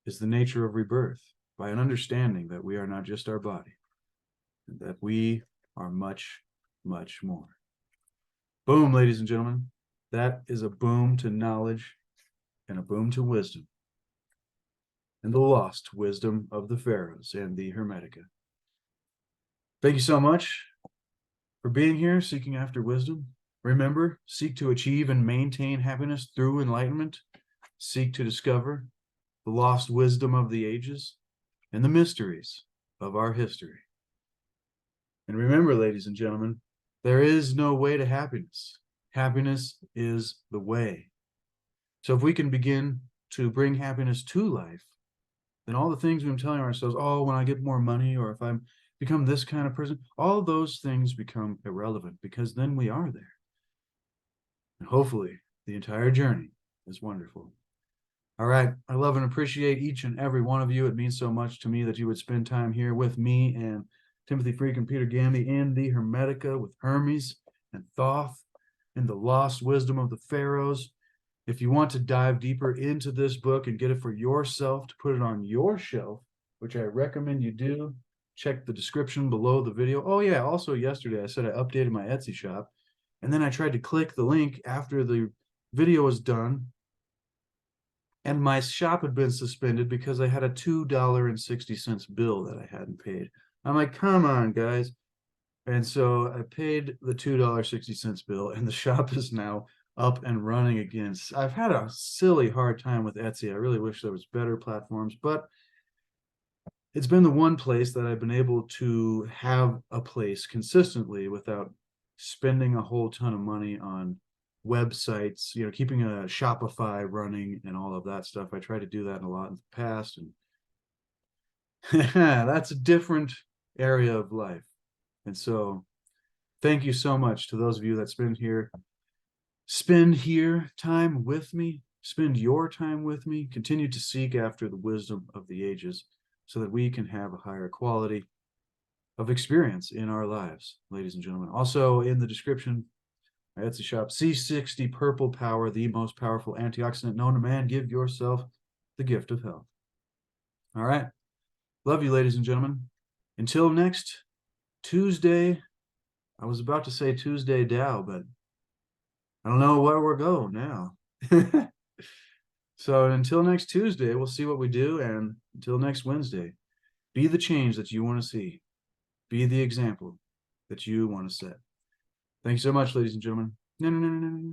is the nature of rebirth, by an understanding that we are not just our body, and that we are much, much more. Boom, ladies and gentlemen. That is a boom to knowledge and a boom to wisdom, and the lost wisdom of the Pharaohs and the Hermetica. Thank you so much for being here, seeking after wisdom. Remember, seek to achieve and maintain happiness through enlightenment. Seek to discover the lost wisdom of the ages and the mysteries of our history. And remember, ladies and gentlemen, there is no way to happiness. Happiness is the way. So if we can begin to bring happiness to life, then all the things we've been telling ourselves, oh, when I get more money, or if I become this kind of person, all of those things become irrelevant, because then we are there. And hopefully the entire journey is wonderful. All right. I love and appreciate each and every one of you. It means so much to me that you would spend time here with me and Timothy Freke and Peter Gandy in the Hermetica with Hermes and Thoth and the lost wisdom of the Pharaohs. If you want to dive deeper into this book and get it for yourself, to put it on your shelf, which I recommend you do, check the description below the video. Oh yeah, also yesterday I said I updated my Etsy shop, and then I tried to click the link after the video was done, and my shop had been suspended because I had a $2.60 bill that I hadn't paid. I'm like, come on, guys. And so I paid the $2.60 bill, and the shop is now up and running again. I've had a silly hard time with Etsy. I really wish there was better platforms, but it's been the one place that I've been able to have a place consistently without spending a whole ton of money on websites, keeping a Shopify running and all of that stuff. I tried to do that a lot in the past, and that's a different area of life. And so thank you so much to those of you that spend time with me, spend your time with me, continue to seek after the wisdom of the ages so that we can have a higher quality of experience in our lives, ladies and gentlemen. Also in the description, my Etsy shop, C60 Purple Power, the most powerful antioxidant known to man. Give yourself the gift of health. All right. Love you, ladies and gentlemen. Until next Tuesday, I was about to say Tuesday Dow, but I don't know where we're going now. So until next Tuesday, we'll see what we do. And until next Wednesday, be the change that you want to see. Be the example that you want to set. Thanks so much, ladies and gentlemen. No, no, no, no, no.